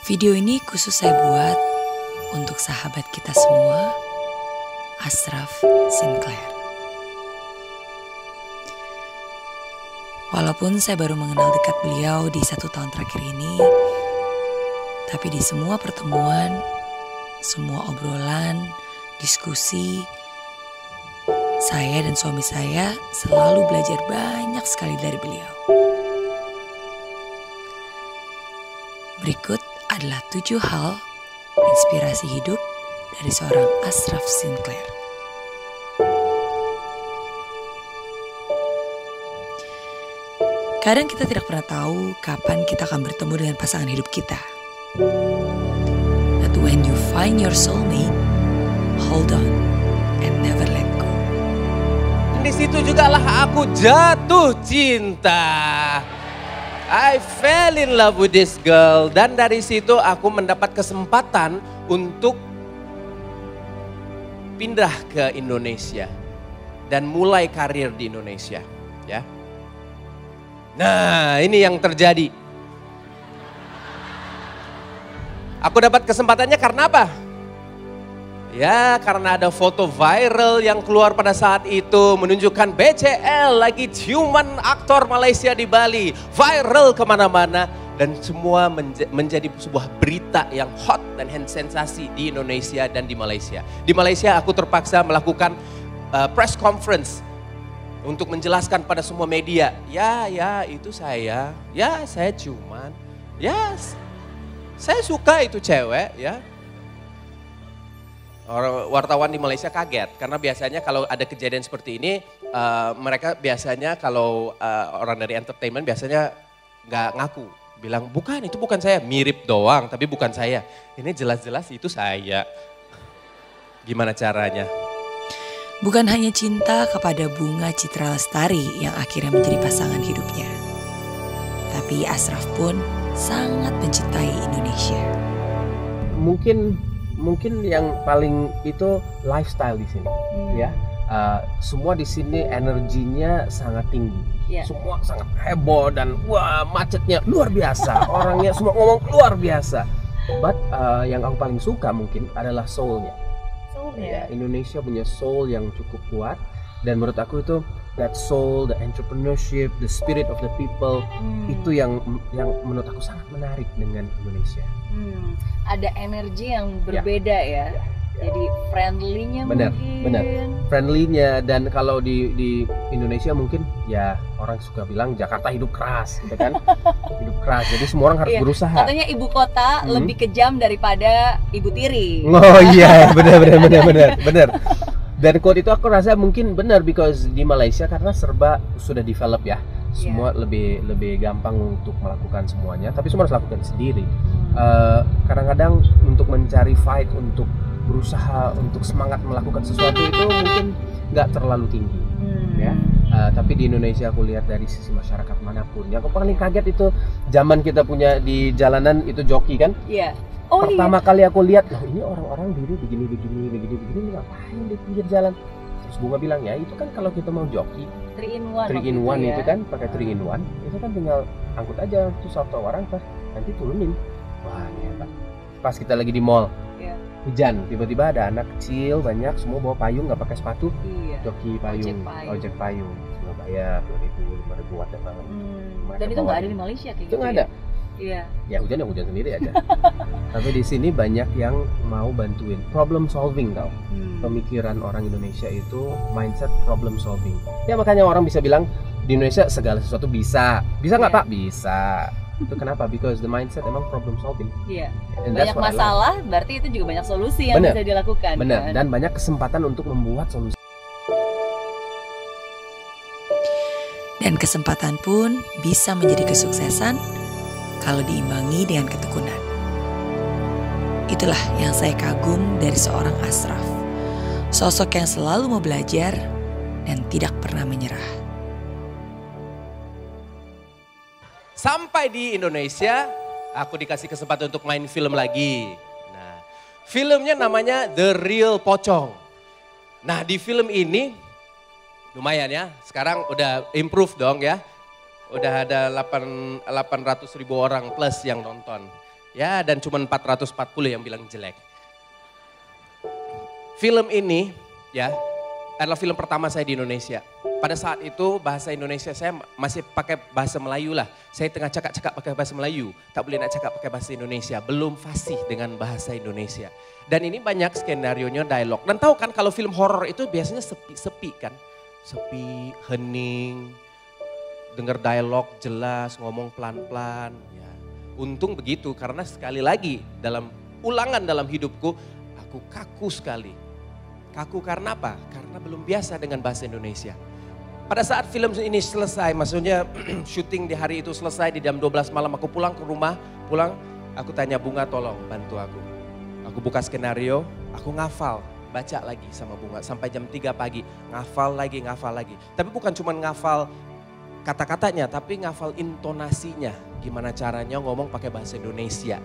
Video ini khusus saya buat untuk sahabat kita semua, Ashraf Sinclair. Walaupun saya baru mengenal dekat beliau di 1 tahun terakhir ini, tapi di semua pertemuan, semua obrolan, diskusi, saya dan suami saya selalu belajar banyak sekali dari beliau. Berikut adalah 7 hal inspirasi hidup dari seorang Ashraf Sinclair. Kadang kita tidak pernah tahu kapan kita akan bertemu dengan pasangan hidup kita. But when you find your soulmate, hold on and never let go. Di situ jugalah aku jatuh cinta. I fell in love with this girl. Dan dari situ aku mendapat kesempatan untuk pindah ke Indonesia. Dan mulai karir di Indonesia. Ya. Nah, ini yang terjadi. Aku dapat kesempatannya karena apa? Ya, karena ada foto viral yang keluar pada saat itu menunjukkan BCL lagi ciuman aktor Malaysia di Bali. Viral kemana-mana dan semua menjadi sebuah berita yang hot dan sensasi di Indonesia dan di Malaysia. Di Malaysia aku terpaksa melakukan press conference untuk menjelaskan pada semua media. Ya itu saya. Ya saya ciuman. Ya saya suka itu cewek ya. Wartawan di Malaysia kaget karena biasanya kalau ada kejadian seperti ini mereka biasanya kalau orang dari entertainment biasanya nggak ngaku, bilang bukan itu bukan saya, mirip doang tapi bukan saya, ini jelas-jelas itu saya. Gimana caranya? Bukan hanya cinta kepada Bunga Citra Lestari yang akhirnya menjadi pasangan hidupnya, tapi Ashraf pun sangat mencintai Indonesia. Mungkin yang paling itu lifestyle di sini, ya. Semua di sini energinya sangat tinggi, semua sangat heboh dan wah macetnya luar biasa, orangnya semua ngomong luar biasa. But yang aku paling suka mungkin adalah soulnya. Ya, Indonesia punya soul yang cukup kuat dan menurut aku itu that soul, the entrepreneurship, the spirit of the people itu yang menurut aku sangat menarik dengan Indonesia. Ada energi yang berbeda ya. Jadi friendly-nya benar, mungkin. Benar, friendly-nya dan kalau di Indonesia mungkin ya orang suka bilang Jakarta hidup keras, gitu kan? Hidup keras, jadi semua orang harus berusaha. Katanya ibu kota lebih kejam daripada ibu tiri. Oh iya, benar. Dan quote itu aku rasa mungkin benar because di Malaysia karena serba sudah develop ya. Semua lebih gampang untuk melakukan semuanya, tapi semua harus lakukan sendiri. Kadang-kadang untuk mencari fight, untuk berusaha, untuk semangat melakukan sesuatu itu mungkin nggak terlalu tinggi, ya. Tapi di Indonesia aku lihat dari sisi masyarakat manapun, yang aku paling kaget itu zaman kita punya di jalanan itu joki kan? Iya. Pertama kali aku lihat, loh ini orang-orang diri begini, ngapain di pinggir jalan? Terus Bunga bilang ya itu kan kalau kita mau joki 3 in 1 itu kan pakai 3 in 1 itu kan tinggal angkut aja terus satu orang nanti turunin. Wah hebat. Pas kita lagi di mall hujan tiba-tiba ada anak kecil banyak semua bawa payung nggak pakai sepatu, joki payung, ojek payung nggak bayar 2.000 5.000 watt banget. Dan itu nggak ada di Malaysia kayak itu gitu. Nggak ada. Iya. Ya hujan sendiri aja. Tapi di sini banyak yang mau bantuin problem solving tau. Pemikiran orang Indonesia itu mindset problem solving. Ya makanya orang bisa bilang di Indonesia segala sesuatu bisa nggak Pak? Bisa. Itu kenapa? Because the mindset emang problem solving. Iya. Banyak masalah, berarti itu juga banyak solusi yang bisa dilakukan. Benar. Kan? Dan banyak kesempatan untuk membuat solusi. Dan kesempatan pun bisa menjadi kesuksesan kalau diimbangi dengan ketekunan. Itulah yang saya kagum dari seorang Ashraf. Sosok yang selalu mau belajar dan tidak pernah menyerah. Sampai di Indonesia, aku dikasih kesempatan untuk main film lagi. Nah, filmnya namanya The Real Pocong. Nah, di film ini lumayan ya, sekarang udah improve dong ya. Udah ada 800.000 orang plus yang nonton. Ya, dan cuma 440 yang bilang jelek. Film ini ya adalah film pertama saya di Indonesia. Pada saat itu bahasa Indonesia saya masih pakai bahasa Melayu lah. Saya tengah cakap-cakap pakai bahasa Melayu. Tak boleh nak cakap pakai bahasa Indonesia. Belum fasih dengan bahasa Indonesia. Dan ini banyak skenarionya dialog. Dan tahu kan kalau film horor itu biasanya sepi kan. Sepi, hening, dengar dialog jelas, ngomong pelan-pelan. Ya. Untung begitu karena sekali lagi dalam ulangan dalam hidupku aku kaku sekali. Kaku karena apa? Karena belum biasa dengan bahasa Indonesia. Pada saat film ini selesai, maksudnya syuting di hari itu selesai di jam 12 malam, aku pulang ke rumah, aku tanya Bunga tolong bantu aku. Aku buka skenario, aku ngafal, baca lagi sama Bunga sampai jam 3 pagi, ngafal lagi. Tapi bukan cuma ngafal kata-katanya, tapi ngafal intonasinya. Gimana caranya ngomong pakai bahasa Indonesia.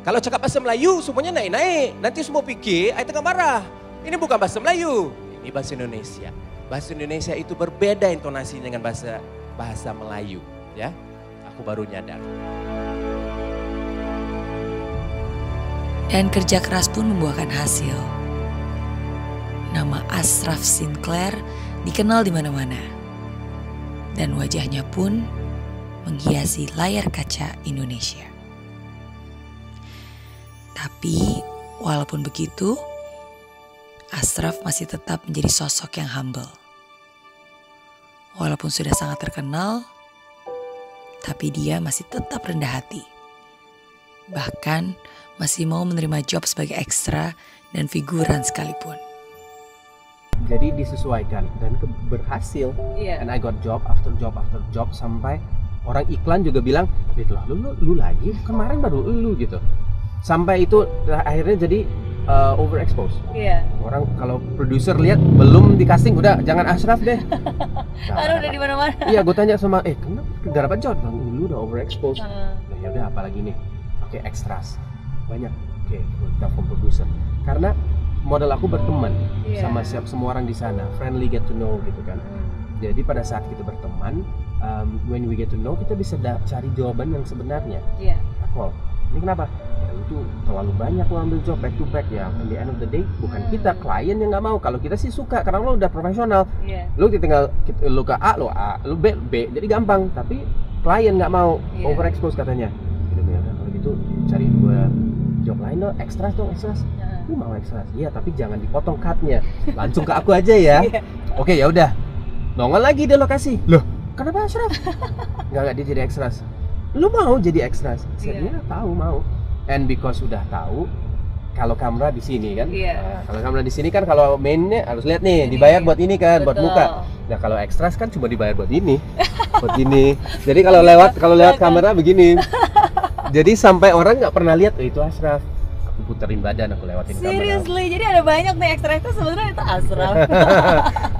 Kalau cakap bahasa Melayu semuanya naik-naik, nanti semua pikir, saya tengah marah. Ini bukan bahasa Melayu, ini bahasa Indonesia. Bahasa Indonesia itu berbeda intonasinya dengan bahasa Melayu, ya. Aku baru nyadar. Dan kerja keras pun membuahkan hasil. Nama Ashraf Sinclair dikenal di mana-mana. Dan wajahnya pun menghiasi layar kaca Indonesia. Tapi walaupun begitu, Ashraf masih tetap menjadi sosok yang humble. Walaupun sudah sangat terkenal, tapi dia masih tetap rendah hati. Bahkan masih mau menerima job sebagai ekstra dan figuran sekalipun. Jadi disesuaikan dan berhasil. Yeah. And I got job after job sampai orang iklan juga bilang, lu lagi kemarin baru lu gitu. Sampai itu akhirnya jadi overexpose. Iya. Orang kalau produser lihat belum di casting udah jangan Ashraf deh. Karena udah di mana-mana. Iya, gue tanya sama kenapa gak dapat job? Lu udah overexpose. Nah, ya udah apalagi nih. Oke, extras. Banyak. Oke, gue telepon produser. Karena model aku berteman sama semua orang di sana, friendly, get to know gitu kan. Jadi pada saat kita berteman, when we get to know kita bisa cari jawaban yang sebenarnya. Iya. Call. Ini kenapa? Ya itu terlalu banyak lo ambil job back to back ya. At the end of the day bukan kita, klien yang nggak mau. Kalau kita sih suka karena lo udah profesional. Lo tinggal lo ke A, lo B, jadi gampang. Tapi klien nggak mau, overexpose katanya. Kalau gitu cari dua job lain lo, extras dong, extras. Lu mau extras? Iya, tapi jangan dipotong cutnya. Langsung ke aku aja ya. Oke, ya udah. Nongol lagi di lokasi. Loh, kenapa Ashraf? Nggak dia jadi extras. Lu mau jadi extras? Saya tahu mau. And because sudah tahu kalau kamera di sini kan. Nah, kalau kamera di sini kan kalau mainnya harus lihat nih dibayar buat ini kan, buat muka. Nah, kalau extras kan cuma dibayar buat ini. Buat ini. Jadi kalau lewat kamera begini. Jadi sampai orang nggak pernah lihat itu Ashraf. Aku puterin badan, aku lewatin kamera. Seriously, jadi ada banyak nih extra itu sebenarnya itu Ashraf.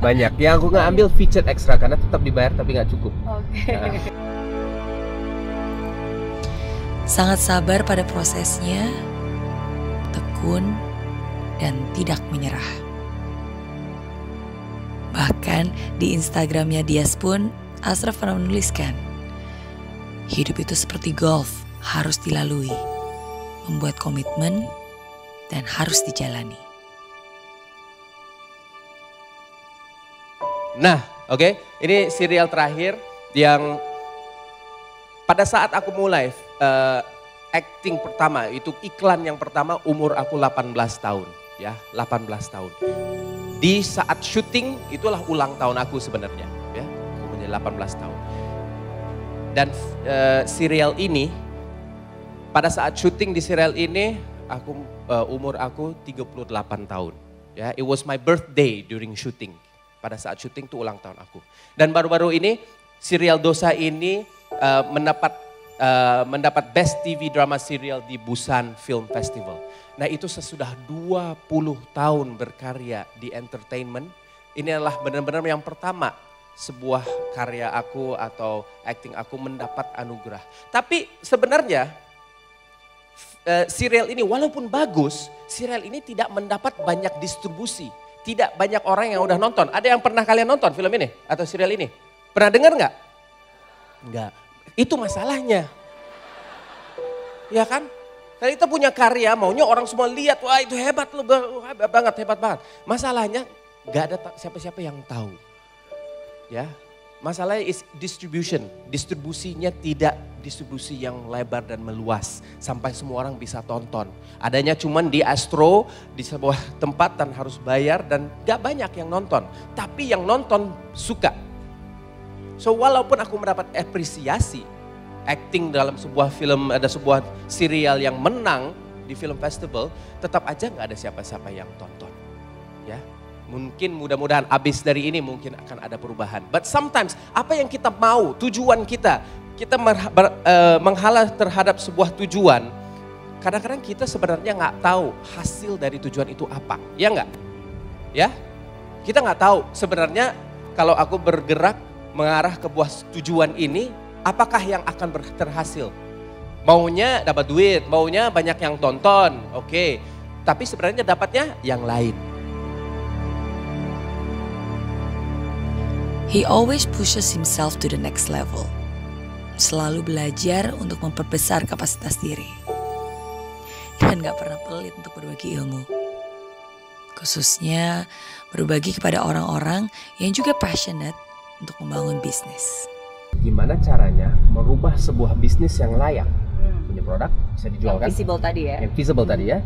Banyak. Yang aku nggak ambil featured extra karena tetap dibayar tapi nggak cukup. Oke. Nah. Sangat sabar pada prosesnya, tekun, dan tidak menyerah. Bahkan di Instagramnya Dias pun, Ashraf pernah menuliskan, hidup itu seperti golf, harus dilalui, membuat komitmen, dan harus dijalani. Nah, oke, ini serial terakhir yang pada saat aku mulai acting pertama, itu iklan yang pertama umur aku 18 tahun. Ya, 18 tahun. Di saat syuting itulah ulang tahun aku sebenarnya. Ya, aku menjadi 18 tahun. Dan serial ini, pada saat syuting di serial ini, umur aku 38 tahun. Ya, it was my birthday during shooting. Pada saat syuting itu ulang tahun aku. Dan baru-baru ini serial Dosa ini mendapat Best TV Drama Serial di Busan Film Festival. Nah, itu sesudah 20 tahun berkarya di entertainment. Ini adalah benar-benar yang pertama sebuah karya aku atau acting aku mendapat anugerah. Tapi sebenarnya serial ini walaupun bagus, serial ini tidak mendapat banyak distribusi. Tidak banyak orang yang udah nonton. Ada yang pernah kalian nonton film ini atau serial ini? Pernah dengar nggak? Enggak. Itu masalahnya. Ya kan? Dan kita punya karya, maunya orang semua lihat, wah itu hebat loh, hebat banget. Masalahnya gak ada siapa-siapa yang tahu. Ya, masalahnya is distribution. Distribusinya tidak distribusi yang lebar dan meluas. Sampai semua orang bisa tonton. Adanya cuman di Astro, di sebuah tempat dan harus bayar dan gak banyak yang nonton. Tapi yang nonton suka. So walaupun aku mendapat apresiasi, acting dalam sebuah film, ada sebuah serial yang menang di film festival, tetap aja nggak ada siapa-siapa yang tonton. Ya, mungkin mudah-mudahan abis dari ini mungkin akan ada perubahan. But sometimes apa yang kita mau, tujuan kita menghala terhadap sebuah tujuan. Kadang-kadang kita sebenarnya nggak tahu hasil dari tujuan itu apa, ya nggak? Ya, kita nggak tahu sebenarnya kalau aku bergerak mengarah ke buah tujuan ini. Apakah yang akan terhasil? Maunya dapat duit, maunya banyak yang tonton, oke. Tapi sebenarnya dapatnya yang lain. He always pushes himself to the next level. Selalu belajar untuk memperbesar kapasitas diri. Dan gak pernah pelit untuk berbagi ilmu. Khususnya berbagi kepada orang-orang yang juga passionate untuk membangun bisnis. Gimana caranya merubah sebuah bisnis yang layak, punya produk bisa dijual kan? Yang visible tadi ya? Yang visible tadi ya,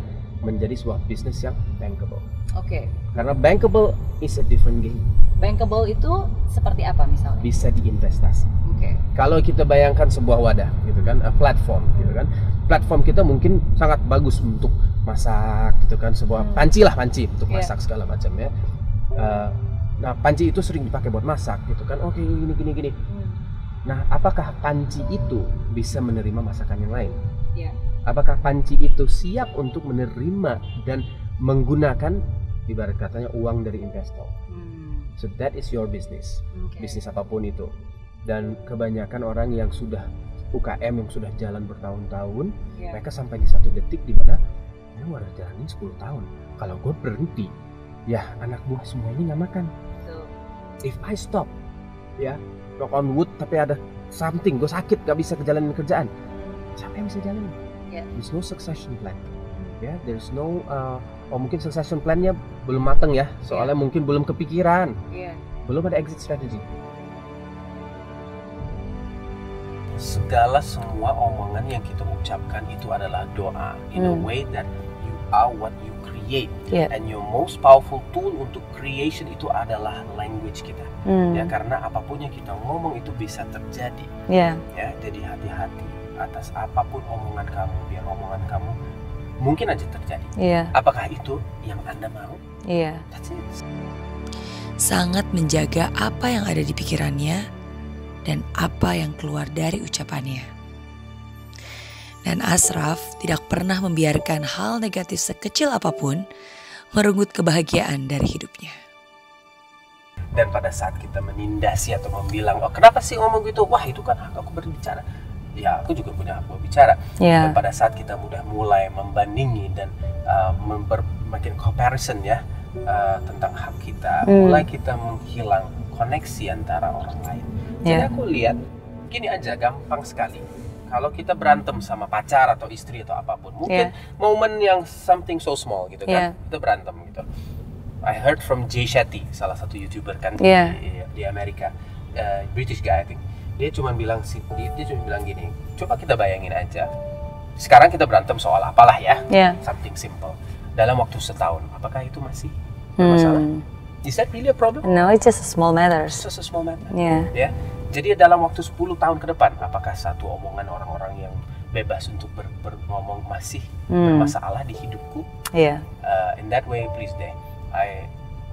menjadi sebuah bisnis yang bankable. Oke. Karena bankable is a different game. Bankable itu seperti apa misalnya? Bisa diinvestasi. Oke. Kalau kita bayangkan sebuah wadah gitu kan, platform gitu kan. Platform kita mungkin sangat bagus untuk masak gitu kan, sebuah panci untuk masak segala macam ya. Nah panci itu sering dipakai buat masak gitu kan, oke gini. Nah, apakah panci itu bisa menerima masakan yang lain? Yeah. Apakah panci itu siap untuk menerima dan menggunakan ibarat katanya uang dari investor? So that is your business. Bisnis apapun itu. Dan kebanyakan orang yang sudah UKM yang sudah jalan bertahun-tahun, mereka sampai di satu detik di mana ini udah jalanin 10 tahun. Kalau gue berhenti, ya anak buah semua ini nggak makan. If I stop, ya knock on wood, tapi ada something, gue sakit gak bisa kejalanin kerjaan, siapa yang bisa jalanin? There's no succession plan, ya, there's no mungkin succession plan-nya belum mateng ya, soalnya mungkin belum kepikiran, belum ada exit strategy. Segala semua omongan yang kita ucapkan itu adalah doa, in a way that you are what you create, and your most powerful tool untuk creation itu adalah language kita. Ya, karena apapun yang kita ngomong itu bisa terjadi. Ya, jadi hati-hati atas apapun omongan kamu, biar omongan kamu mungkin aja terjadi. Apakah itu yang Anda mau? That's it. Sangat menjaga apa yang ada di pikirannya dan apa yang keluar dari ucapannya. Dan Ashraf tidak pernah membiarkan hal negatif sekecil apapun merenggut kebahagiaan dari hidupnya. Dan pada saat kita menindasi atau membilang, oh kenapa sih ngomong gitu? Wah itu kan hak aku berbicara. Ya aku juga punya hak berbicara. Dan pada saat kita mulai membandingi dan makin comparison ya tentang hak kita, mulai kita menghilang koneksi antara orang lain. Jadi aku lihat, gini aja gampang sekali. Kalau kita berantem sama pacar atau istri atau apapun, mungkin momen yang something so small gitu kan, kita berantem gitu. I heard from Jay Shetty, salah satu YouTuber kan di Amerika, British guy I think. Dia cuma bilang gini, coba kita bayangin aja. Sekarang kita berantem soal apalah ya, something simple. Dalam waktu setahun, apakah itu masih bermasalah? Is that really a problem? No, it's just a small matter. It's just a small matter. Ya. Jadi dalam waktu 10 tahun ke depan, apakah satu omongan orang-orang yang bebas untuk berngomong masih bermasalah di hidupku? In that way, please deh.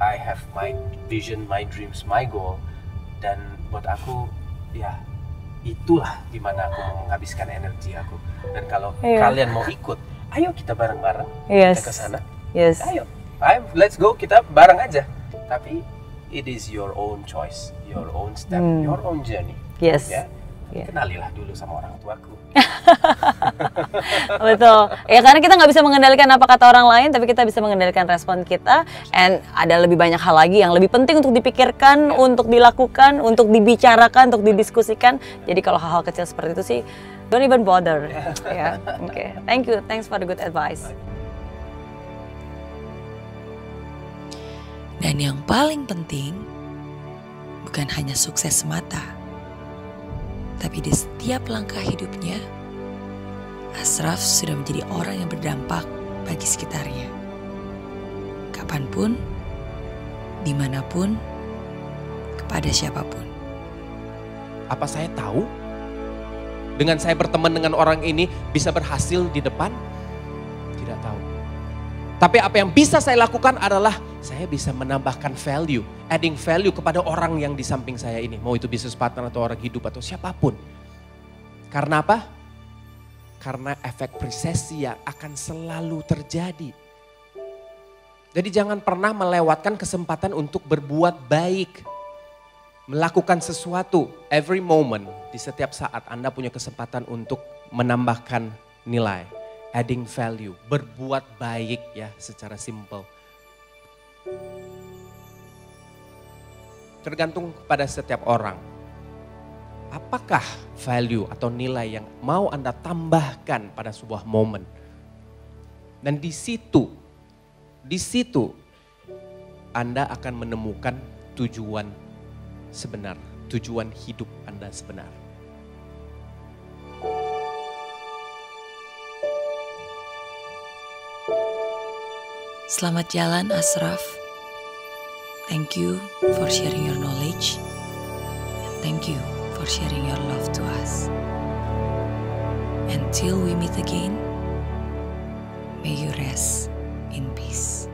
I have my vision, my dreams, my goal, dan buat aku ya itulah dimana aku mau menghabiskan energi aku. Dan kalau kalian mau ikut, ayo kita bareng-bareng kita ke sana. Ayo, let's go, kita bareng aja. Tapi it is your own choice, your own step, your own journey. Ya. Kenalilah dulu sama orang tuaku. Betul. Ya karena kita nggak bisa mengendalikan apa kata orang lain, tapi kita bisa mengendalikan respon kita. And ada lebih banyak hal lagi yang lebih penting untuk dipikirkan, untuk dilakukan, untuk dibicarakan, untuk didiskusikan. Jadi kalau hal-hal kecil seperti itu sih Don't even bother. Ya, oke. Thank you, thanks for the good advice. Dan yang paling penting, bukan hanya sukses semata, tapi di setiap langkah hidupnya, Ashraf sudah menjadi orang yang berdampak bagi sekitarnya. Kapanpun, dimanapun, kepada siapapun. Apa saya tahu? Dengan saya berteman dengan orang ini bisa berhasil di depan? Tidak tahu. Tapi apa yang bisa saya lakukan adalah saya bisa menambahkan value, adding value kepada orang yang di samping saya ini. Mau itu bisnis partner atau orang hidup atau siapapun. Karena apa? Karena efek resesi yang akan selalu terjadi. Jadi jangan pernah melewatkan kesempatan untuk berbuat baik. Melakukan sesuatu every moment, di setiap saat Anda punya kesempatan untuk menambahkan nilai, adding value, berbuat baik ya secara simple. Tergantung kepada setiap orang. Apakah value atau nilai yang mau Anda tambahkan pada sebuah momen? Dan di situ Anda akan menemukan tujuan sebenar, tujuan hidup Anda sebenar. Selamat jalan Ashraf. Thank you for sharing your knowledge. And thank you for sharing your love to us. Until we meet again, may you rest in peace.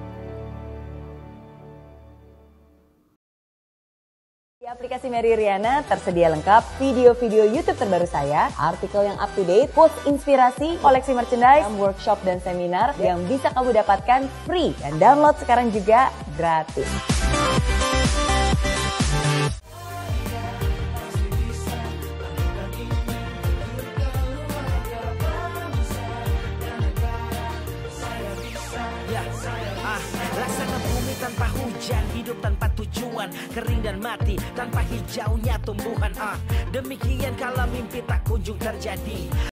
Di aplikasi Mary Riana tersedia lengkap video-video YouTube terbaru saya, artikel yang up to date, quotes inspirasi, koleksi merchandise, workshop dan seminar yang bisa kamu dapatkan free dan download sekarang juga gratis. Laksana bumi tanpa hujan, hidup tanpa tujuan, kering dan mati tanpa hijaunya tumbuhan. Demikian kalau mimpi tak kunjung terjadi.